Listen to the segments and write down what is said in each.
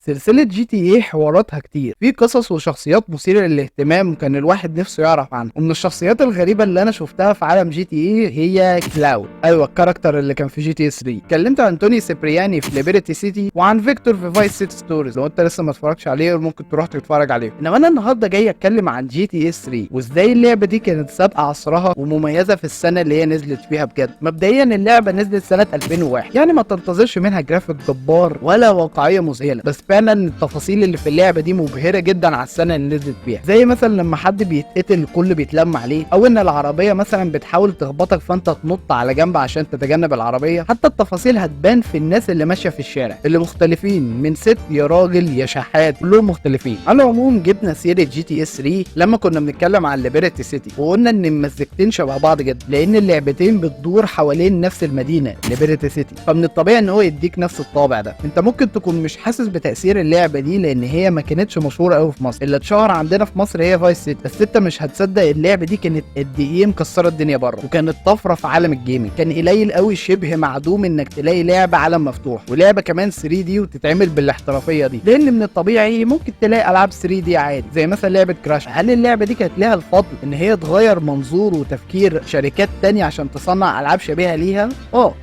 سلسلة جي تي ايه حواراتها كتير، في قصص وشخصيات مثيرة للاهتمام كان الواحد نفسه يعرف عنها. ومن الشخصيات الغريبة اللي انا شفتها في عالم جي تي ايه هي كلاود، ايوه الكاركتر اللي كان في جي تي ايه 3. اتكلمت عن توني سيبرياني في ليبرتي سيتي وعن فيكتور في فايس سيتي ستوريز. لو انت لسه ما اتفرجتش عليه ممكن تروح تتفرج عليه. انما انا النهارده جاي اتكلم عن جي تي ايه 3 وازاي اللعبة دي كانت سابقة عصرها ومميزة في السنة اللي هي نزلت فيها بجد. مبدئيا اللعبة نزلت سنة 2001، يعني ما تنتظرش منها جرافيك جبار ولا واقعية مذهلة، بس فعلا التفاصيل اللي في اللعبه دي مبهره جدا على السنه اللي نزلت فيها. زي مثلا لما حد بيتقتل الكل بيتلم عليه، او ان العربيه مثلا بتحاول تخبطك فانت تنط على جنب عشان تتجنب العربيه. حتى التفاصيل هتبان في الناس اللي ماشيه في الشارع، اللي مختلفين من ست يا راجل يا شحات، كلهم مختلفين. على العموم جبنا سيره جي تي اس 3 لما كنا بنتكلم عن ليبرتي سيتي، وقلنا ان المزجتين شبه بعض جدا لان اللعبتين بتدور حوالين نفس المدينه ليبرتي سيتي، فمن الطبيعي ان هو يديك نفس الطابع ده. انت ممكن تكون مش حاسس بتاثير اللعبه دي لان هي ما كانتش مشهوره قوي في مصر. اللي اتشهر عندنا في مصر هي فايس سيتي، بس انت مش هتصدق اللعبه دي كانت قد ايه مكسره الدنيا بره، وكانت طفره في عالم الجيمنج. كان قليل قوي شبه معدوم انك تلاقي لعبه عالم مفتوح ولعبه كمان 3 دي وتتعمل بالاحترافيه دي، لان من الطبيعي ممكن تلاقي العاب 3 دي عادي زي مثلا لعبه كراش. هل اللعبه دي كانت لها الفضل ان هي تغير منظور وتفكير شركات تانية عشان تصنع العاب شبيهه ليها؟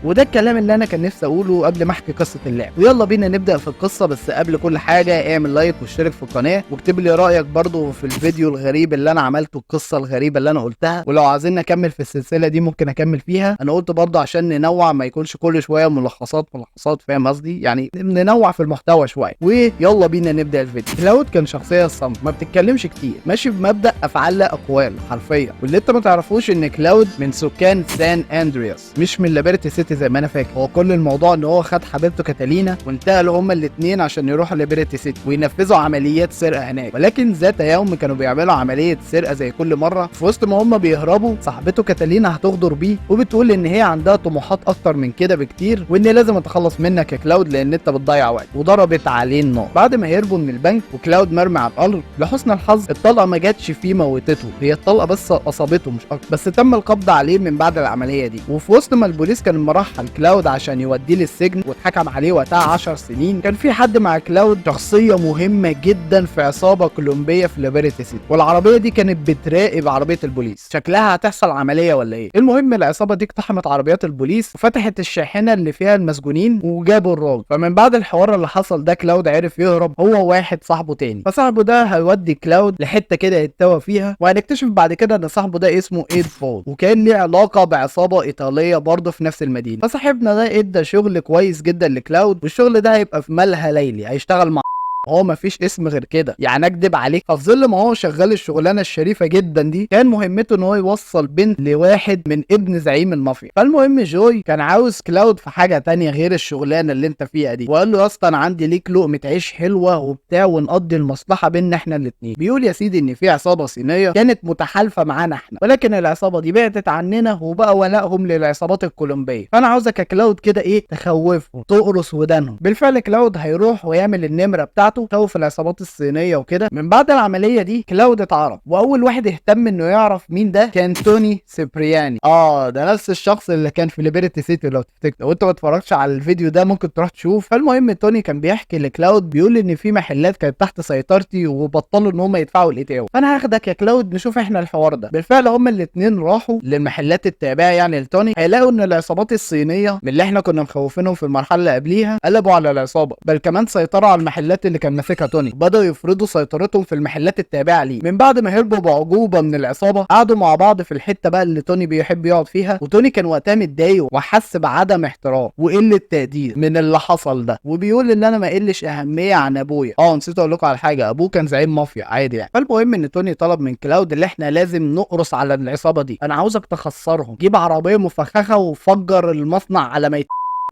وده الكلام اللي انا كان نفسي اقوله قبل ما احكي قصه اللعبه. ويلا بينا نبدا في القصه، بس قبل كل حاجه اعمل لايك واشترك في القناه واكتب لي رايك برضو في الفيديو الغريب اللي انا عملته، القصه الغريبه اللي انا قلتها. ولو عايزين نكمل في السلسله دي ممكن اكمل فيها. انا قلت برضو عشان ننوع، ما يكونش كل شويه ملخصات، فاهم قصدي؟ يعني ننوع في المحتوى شويه. ويلا بينا نبدا الفيديو. كلاود كان شخصيه صمت، ما بتتكلمش كتير، ماشي بمبدا افعال لا اقوال حرفيا. واللي انت ما تعرفوش ان كلاود من سكان سان اندرياس، مش من ليبرتي سيتي زي ما انا فاكر. هو كل الموضوع ان هو خد حبيبته كاتالينا وانتقلوا هما الاثنين عشان يروحوا ليبرتي سيتي وينفذوا عمليات سرقه هناك. ولكن ذات يوم كانوا بيعملوا عمليه سرقه زي كل مره. في وسط ما هم بيهربوا صاحبته كاتالينا هتغدر بيه وبتقول ان هي عندها طموحات اكتر من كده بكتير، وان لازم اتخلص منك يا كلاود لان انت بتضيع وقت. وضربت عليه النار بعد ما هربوا من البنك وكلاود مرمي على الارض. لحسن الحظ الطلقه ما جاتش فيه موتته، هي الطلقه بس اصابته مش اكتر، بس تم القبض عليه من بعد العمليه دي. وفي وسط ما البوليس كان مرحل كلاود عشان يوديه للسجن واتحكم عليه وقتها 10 سنين، كان في حد مع كلاود شخصيه مهمه جدا في عصابه كولومبيه في ليبرتي سيتي، والعربيه دي كانت بتراقب عربيه البوليس. شكلها هتحصل عمليه ولا ايه؟ المهم العصابه دي اقتحمت عربيات البوليس وفتحت الشاحنه اللي فيها المسجونين وجابوا الراجل. فمن بعد الحوار اللي حصل ده كلاود عرف يهرب هو واحد صاحبه تاني، فصاحبه ده هيودي كلاود لحته كده يتوه فيها. وهنكتشف بعد كده ان صاحبه ده اسمه ايد فول، وكان ليه علاقه بعصابه ايطاليه برضه في نفس المدينه. فصاحبنا ده ادى شغل كويس جدا لكلاود، والشغل ده هيبقى في مالها ليلي، هيشتغل مع هو مفيش اسم غير كده، يعني اكدب عليك. ففي ظل ما هو شغال الشغلانه الشريفه جدا دي، كان مهمته ان هو يوصل بنت لواحد من ابن زعيم المافيا. فالمهم جوي كان عاوز كلاود في حاجه تانية غير الشغلانه اللي انت فيها دي، وقال له يا اسطى انا عندي ليك لقمه عيش حلوه وبتاع ونقضي المصلحه بيننا احنا الاثنين. بيقول يا سيدي ان في عصابه صينيه كانت متحالفه معانا احنا، ولكن العصابه دي بعدت عننا وبقى ولائهم للعصابات الكولومبيه. فانا عاوزك يا كلاود كده ايه، تخوفهم تقرص ودانهم. بالفعل كلاود هيروح ويعمل النمره بتاعته خوف العصابات الصينيه وكده. من بعد العمليه دي كلاود اتعرف، واول واحد اهتم انه يعرف مين ده كان توني سيبرياني. ده نفس الشخص اللي كان في ليبرتي سيتي لو تفتكر. لو انت ما اتفرجتش على الفيديو ده ممكن تروح تشوف. فالمهم توني كان بيحكي لكلاود، بيقول ان في محلات كانت تحت سيطرتي وبطلوا ان هم يدفعوا الاتاوه، فانا هاخدك يا كلاود نشوف احنا الحوار ده. بالفعل هما الاثنين راحوا للمحلات التابعه يعني لتوني. هيلاقوا ان العصابات الصينيه من اللي احنا كنا مخوفينهم في المرحله اللي قبليها قلبوا على العصابه، بل كمان سيطروا على المحلات اللي كان ماسكها توني، بدأوا يفرضوا سيطرتهم في المحلات التابعه ليه. من بعد ما هربوا بعجوبه من العصابه قعدوا مع بعض في الحته بقى اللي توني بيحب يقعد فيها. وتوني كان وقتها متضايق وحس بعدم احترام وقله تقدير من اللي حصل ده، وبيقول ان انا ما قلش اهميه عن ابويا. نسيت اقول لكم على حاجه، ابوه كان زعيم مافيا عادي يعني. فالمهم ان توني طلب من كلاود اللي احنا لازم نقرص على العصابه دي، انا عاوزك تخسرهم، جيب عربيه مفخخه وفجر المصنع على ما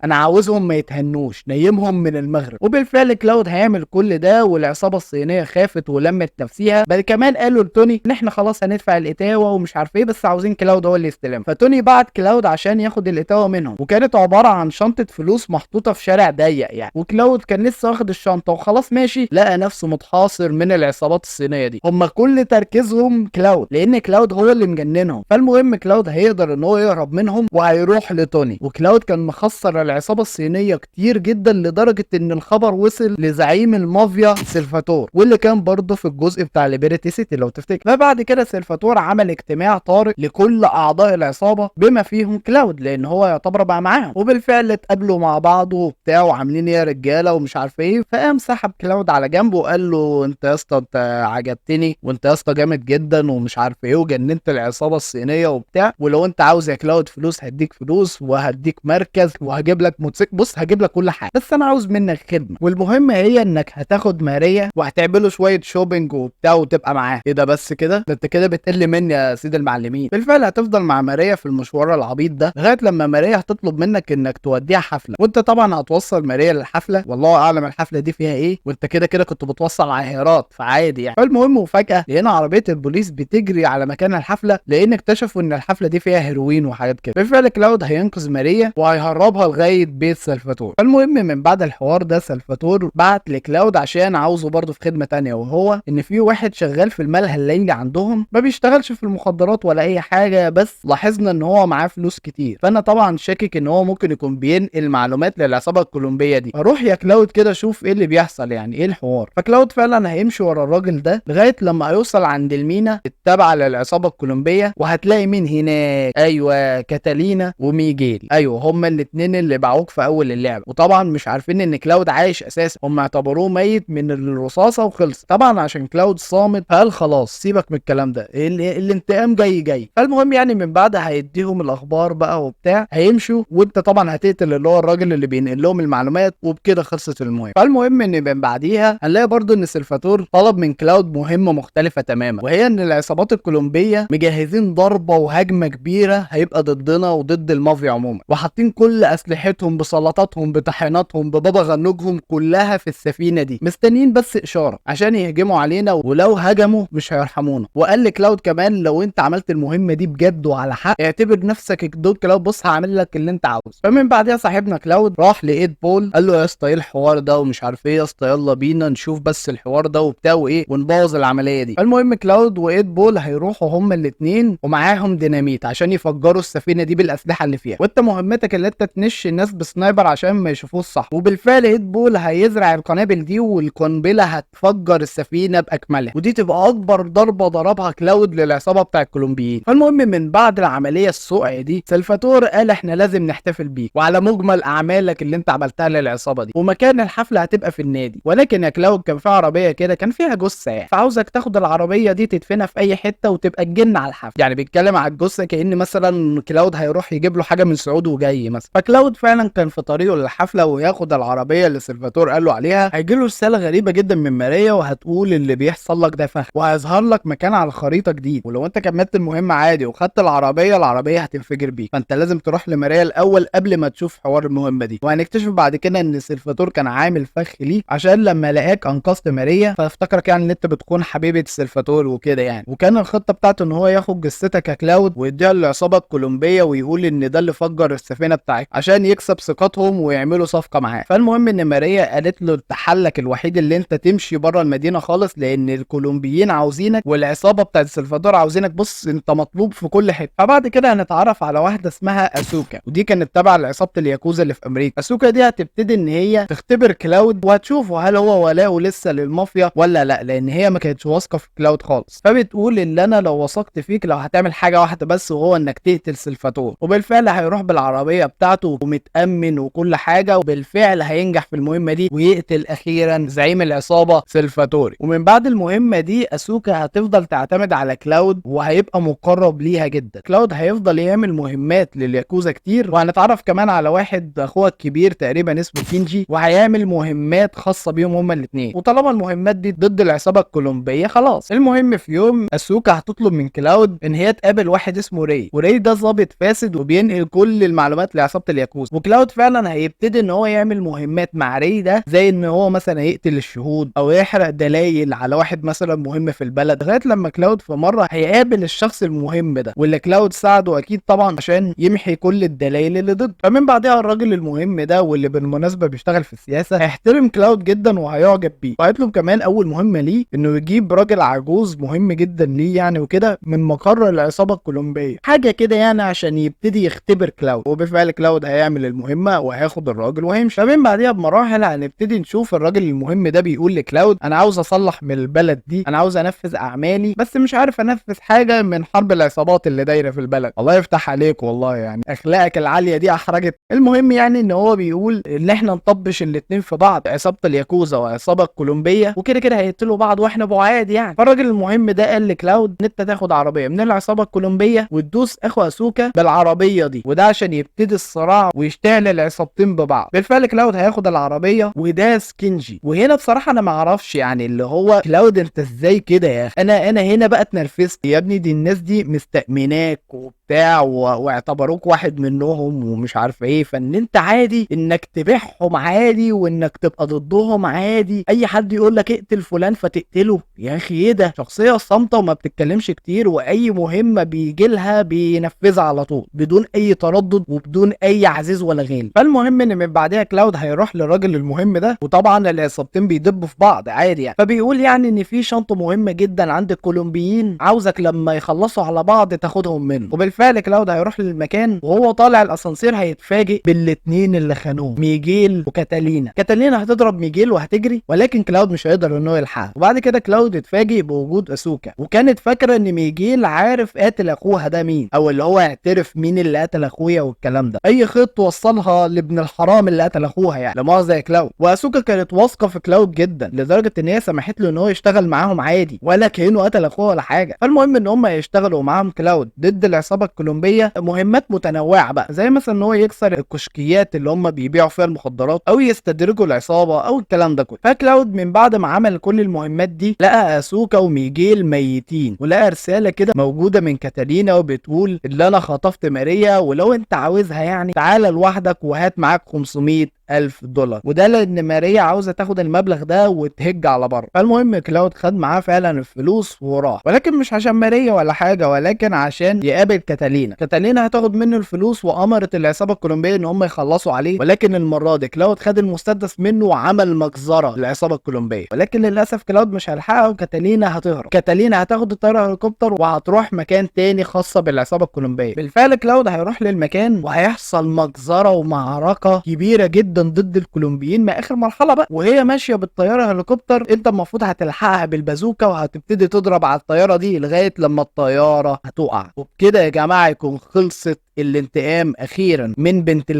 انا عاوزهم ما يتهنوش، نيمهم من المغرب. وبالفعل كلاود هيعمل كل ده، والعصابه الصينيه خافت ولمت نفسها، بل كمان قالوا لتوني ان احنا خلاص هندفع الاتاوه ومش عارف ايه، بس عاوزين كلاود هو اللي يستلم. فتوني بعت كلاود عشان ياخد الاتاوه منهم، وكانت عباره عن شنطه فلوس محطوطه في شارع ضيق يعني. وكلاود كان لسه واخد الشنطه وخلاص ماشي، لقى نفسه متحاصر من العصابات الصينيه دي. هم كل تركيزهم كلاود، لان كلاود هو اللي مجننهم. فالمهم كلاود هيقدر ان هو يهرب منهم وهيروح لتوني. وكلاود كان مخسر العصابه الصينيه كتير جدا، لدرجه ان الخبر وصل لزعيم المافيا سلفاتور، واللي كان برضه في الجزء بتاع ليبرتي سيتي لو تفتكر. فبعد كده سلفاتور عمل اجتماع طارئ لكل اعضاء العصابه بما فيهم كلاود، لان هو يعتبر بقى معاهم. وبالفعل اتقابلوا مع بعض وبتاع وعاملين ايه يا رجاله ومش عارف ايه. فقام سحب كلاود على جنبه وقال له انت يا اسطى انت عجبتني، وانت يا اسطى جامد جدا ومش عارف ايه، وجننت العصابه الصينيه وبتاع، ولو انت عاوز يا كلاود فلوس هديك فلوس وهديك مركز وهجيب لك موتوسيكل، بص هجيب لك كل حاجه، بس انا عاوز منك خدمه، والمهم هي انك هتاخد ماريا وهتعملوا شويه شوبينج وبتاع وتبقى معاه. ايه ده بس كده؟ ده انت كده بتقل مني يا سيد المعلمين. بالفعل هتفضل مع ماريا في المشوار العبيط ده لغايه لما ماريا هتطلب منك انك توديها حفله، وانت طبعا هتوصل ماريا للحفله، والله اعلم الحفله دي فيها ايه، وانت كده كده كنت بتوصل عاهرات فعادي يعني. فالمهم وفجاه لقينا عربيه البوليس بتجري على مكان الحفله، لان اكتشفوا ان الحفله دي فيها هيروين وحاجات كده. بالفعل كلاود هينقذ ماريا وهيهربها لغايه بيت سلفاتور. فالمهم من بعد الحوار ده سلفاتور بعت لكلاود عشان عاوزه برضه في خدمه تانية، وهو ان في واحد شغال في الملهى الليلي عندهم ما بيشتغلش في المخدرات ولا اي حاجه، بس لاحظنا ان هو معاه فلوس كتير، فانا طبعا شاكك ان هو ممكن يكون بينقل معلومات للعصابه الكولومبيه دي. فروح يا كلاود كده شوف ايه اللي بيحصل، يعني ايه الحوار. فكلاود فعلا هيمشي ورا الراجل ده لغايه لما هيوصل عند المينا التابعه للعصابه الكولومبيه، وهتلاقي مين هناك؟ ايوه كاتالينا وميجيل، ايوه هما الاثنين اللي باعوك في اول اللعبه. وطبعا مش عارفين ان كلاود عايش اساسا، هم اعتبروه ميت من الرصاصه وخلص. طبعا عشان كلاود صامت فقال خلاص سيبك من الكلام ده، الانتقام جاي. فالمهم يعني من بعد هيديهم الاخبار بقى وبتاع، هيمشوا وانت طبعا هتقتل اللي هو الراجل اللي بينقل لهم المعلومات، وبكده خلصت المهمه. فالمهم ان من بعديها هنلاقي برضو ان سلفاتور طلب من كلاود مهمه مختلفه تماما، وهي ان العصابات الكولومبيه مجهزين ضربه وهجمه كبيره هيبقى ضدنا وضد المافيا عموما، وحاطين كل اسلحتهم بسلطاتهم بطحيناتهم ببابا غنوجهم كلها في السفينه دي، مستنيين بس اشاره عشان يهجموا علينا، ولو هجموا مش هيرحمونا. وقال لكلاود كمان لو انت عملت المهمه دي بجد وعلى حق اعتبر نفسك الدود كلاود، بص هعمل لك اللي انت عاوزه. فمن بعدها صاحبنا كلاود راح لايد بول قال له يا اسطى ايه الحوار ده ومش عارف ايه، يا اسطى يلا بينا نشوف بس الحوار ده وبتاع وايه ونبوظ العمليه دي. فالمهم كلاود وايد بول هيروحوا هما الاثنين ومعاهم ديناميت عشان يفجروا السفينه دي بالاسلحه اللي فيها، وانت مهمتك اللي انت تنش الناس بسنايبر عشان ما يشوفوش صح. وبالفعل ايد بول هيزرع القنابل دي والقنبله هتفجر السفينه باكملها، ودي تبقى اكبر ضربه ضربها كلاود للعصابه بتاع الكولومبيين. فالمهم من بعد العمليه السوء دي سلفاتور قال احنا لازم نحتفل بيك وعلى مجمل اعمالك اللي انت عملتها للعصابه دي، ومكان الحفله هتبقى في النادي. ولكن يا كلاود كان في عربيه كده كان فيها جثه يعني، فعاوزك تاخد العربيه دي تدفنها في اي حته وتبقى تجن على الحفله. يعني بيتكلم على الجثه كأن مثلا كلاود هيروح يجيب له حاجه من سعود وجاي مثلا. فكلاود فعلا كان في طريقه للحفله وياخد العربيه اللي سلفاتور قال له عليها، هيجي له رساله غريبه جدا من ماريا وهتقول اللي بيحصل لك ده فخ، وهيظهر لك مكان على الخريطه جديد، ولو انت كملت المهمه عادي وخدت العربيه هتنفجر بيك، فانت لازم تروح لماريا الاول قبل ما تشوف حوار المهمه دي. وهنكتشف بعد كده ان سلفاتور كان عامل فخ ليه عشان لما لقاك انقذت ماريا فافتكرك يعني ان انت بتكون حبيبه سلفاتور وكده يعني، وكان الخطه بتاعته ان هو ياخد جثتك يا كلاود ويديها للعصابه الكولومبيه ويقول ان ده اللي فجر السفينه بتاعتك عشان يكسب ثقتهم ويعملوا صفقه معاه. فالمهم ان ماريا قالت له التحلك الوحيد اللي انت تمشي بره المدينه خالص، لان الكولومبيين عاوزينك والعصابه بتاعت سلفادور عاوزينك، بص انت مطلوب في كل حته. فبعد كده هنتعرف على واحده اسمها اسوكا، ودي كانت تبع لعصابه الياكوزا اللي في امريكا. اسوكا دي هتبتدي ان هي تختبر كلاود وهتشوفه هل هو ولاؤه لسه للمافيا ولا لا، لان هي ما كانتش واثقه في كلاود خالص. فبتقول ان انا لو وثقت فيك لو هتعمل حاجه واحده بس، وهو انك تقتل سلفاتور. وبالفعل هيروح بالعربيه بتاعته ومتامن وكل حاجه، وبالفعل هينجح في المهمه دي ويقتل اخيرا زعيم العصابه سلفاتوري. ومن بعد المهمه دي اسوكا هتفضل تعتمد على كلاود وهيبقى مقرب ليها جدا. كلاود هيفضل يعمل مهمات للياكوزا كتير، وهنتعرف كمان على واحد اخوه الكبير تقريبا اسمه كينجي، وهيعمل مهمات خاصه بيهم هما الاثنين. وطالما المهمات دي ضد العصابه الكولومبيه خلاص. المهم في يوم اسوكا هتطلب من كلاود ان هي تقابل واحد اسمه ري، وري ده ظابط فاسد وبينقل كل المعلومات لعصابه الياكوزا. وكلاود فعلا هيبتدي ان هو يعمل مهمات مع ري ده، زي ان هو مثلا يقتل الشهود او يحرق دلائل على واحد مثلا مهم في البلد، لغايه لما كلاود في مره هيقابل الشخص المهم ده، واللي كلاود ساعده اكيد طبعا عشان يمحي كل الدلائل اللي ضده. فمن بعدها الراجل المهم ده واللي بالمناسبه بيشتغل في السياسه هيحترم كلاود جدا وهيعجب بيه، وهيطلب كمان اول مهمه ليه انه يجيب راجل عجوز مهم جدا ليه يعني وكده من مقر العصابه الكولومبيه، حاجه كده يعني عشان يبتدي يختبر كلاود. وبالفعل كلاود هيعمل هيعمل المهمه وهياخد الراجل وهيمشي. فمن بعديها بمراحل هنبتدي نشوف الراجل المهم ده بيقول لكلاود انا عاوز اصلح من البلد دي، انا عاوز انفذ اعمالي بس مش عارف انفذ حاجه من حرب العصابات اللي دايره في البلد. الله يفتح عليك والله، يعني اخلاقك العاليه دي احرجت. المهم يعني ان هو بيقول ان احنا نطبش الاتنين في بعض، عصابه الياكوزا وعصابه الكولومبيه، وكده كده هيقتلوا بعض واحنا بعاد يعني. فالراجل المهم ده قال لكلاود ان انت تاخد عربيه من العصابه الكولومبيه وتدوس اخو اسوكا بالعربيه دي، وده عشان يبتدي الصراع ويشتعل العصابتين ببعض. بالفعل كلاود هياخد العربيه وداس كينجي. وهنا بصراحه انا ما اعرفش يعني اللي هو كلاود انت ازاي كده يا اخي. انا هنا بقى اتنرفزت يا ابني، دي الناس دي مستأمناك وبتاع واعتبروك واحد منهم ومش عارف ايه، فان انت عادي انك تبيعهم عادي وانك تبقى ضدهم عادي. اي حد يقول لك اقتل فلان فتقتله، يا اخي ايه ده؟ شخصيه صامته وما بتتكلمش كتير، واي مهمه بيجي لها بينفذها على طول بدون اي تردد وبدون اي عزيز ولا غيل. فالمهم ان من بعدها كلاود هيروح للراجل المهم ده، وطبعا العصابتين بيدبوا في بعض عادي يعني. فبيقول يعني ان في شنطه مهمه جدا عند الكولومبيين، عاوزك لما يخلصوا على بعض تاخدهم منه. وبالفعل كلاود هيروح للمكان، وهو طالع الاسانسير هيتفاجئ بالاتنين اللي خانوه، ميجيل وكاتالينا. كاتالينا هتضرب ميجيل وهتجري، ولكن كلاود مش هيقدر انه يلحقها. وبعد كده كلاود اتفاجئ بوجود اسوكا، وكانت فاكره ان ميجيل عارف قاتل اخوها ده مين، او اللي هو يعترف مين اللي قتل اخويا والكلام ده. اي خيط توصلها لابن الحرام اللي قتل اخوها يعني، لمؤاخذه يا كلاود. واسوكا كانت واثقه في كلاود جدا لدرجه ان هي سمحت له ان هو يشتغل معاهم عادي ولا كانه قتل اخوه ولا حاجه. فالمهم ان هم يشتغلوا معاهم كلاود ضد العصابه الكولومبيه مهمات متنوعه بقى، زي مثلا ان هو يكسر الكشكيات اللي هم بيبيعوا فيها المخدرات، او يستدرجوا العصابه، او الكلام ده كله. فكلاود من بعد ما عمل كل المهمات دي لقى اسوكا وميجيل ميتين، ولقى رساله كده موجوده من كاتالينا وبتقول اللي انا خطفت ماريا، ولو انت عاوزها يعني تعالى لوحدك وهات معاك 500,000 دولار، وده لان ماريا عاوزه تاخد المبلغ ده وتهج على بره. فالمهم كلاود خد معاه فعلا الفلوس وراح، ولكن مش عشان ماريا ولا حاجه، ولكن عشان يقابل كاتالينا. كاتالينا هتاخد منه الفلوس، وامرت العصابه الكولومبيه ان هم يخلصوا عليه، ولكن المره دي كلاود خد المسدس منه وعمل مجزره للعصابه الكولومبيه. ولكن للاسف كلاود مش هيلحقها، وكاتالينا هتهرب. كاتالينا هتاخد الطياره هليكوبتر وهتروح مكان تاني خاصه بالعصابه الكولومبيه. بالفعل كلاود هيروح للمكان، وهيحصل مجزره ومعركه كبيره جدا ضد الكولومبيين ما اخر مرحله بقى. وهي ماشيه بالطياره هليكوبتر، انت المفروض هتلحقها بالبازوكا وهتبتدي تضرب على الطياره دي لغايه لما الطياره هتقع. وبكده يا جماعه يكون خلصت الانتقام اخيرا من بنت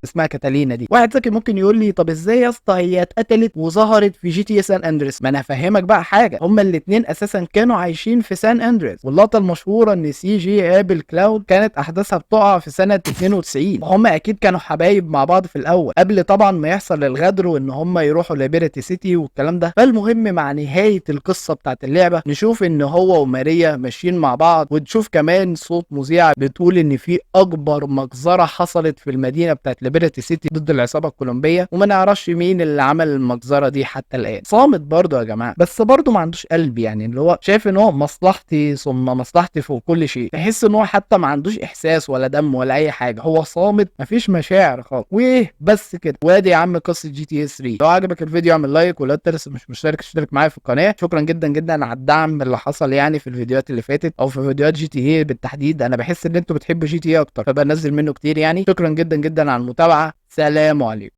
اسمها كاتالينا دي. واحد ذكي ممكن يقول لي طب ازاي يا اسطى هي اتقتلت وظهرت في جي تي سان اندريس؟ ما انا هفهمك بقى حاجه، هما الاثنين اساسا كانوا عايشين في سان اندريس، واللقطه المشهوره ان سي جي قابل كلاود كانت احداثها بتقع في سنه 92، وهم اكيد كانوا حبايب مع بعض في الاول قبل طبعا ما يحصل الغدر وان هم يروحوا ليبرتي سيتي والكلام ده. فالمهم مع نهايه القصه بتاعت اللعبه نشوف ان هو وماريا ماشيين مع بعض، وتشوف كمان صوت مذيعه بتقول ان في اكبر مجزره حصلت في المدينه بتاعت ليبرتي سيتي ضد العصابه الكولومبيه، وما نعرفش مين اللي عمل المجزره دي حتى الان. صامت برضه يا جماعه، بس برضه ما عندوش قلب، يعني اللي هو شايف ان هو مصلحتي ثم مصلحتي فوق كل شيء. تحس ان هو حتى ما عندوش احساس ولا دم ولا اي حاجه، هو صامت مفيش مشاعر خالص. وايه بس كده. وادي يا عم قصه جي تي اس 3. لو عجبك الفيديو اعمل لايك، ولو انت لسه مش مشترك اشترك معايا في القناه. شكرا جدا جدا على الدعم اللي حصل يعني في الفيديوهات اللي فاتت، او في فيديوهات جي تي اي بالتحديد. انا بحس ان انتوا بتحبوا جي تي اي اكتر فبنزل منه كتير يعني. شكرا جدا جدا على المتابعه، سلام عليكم.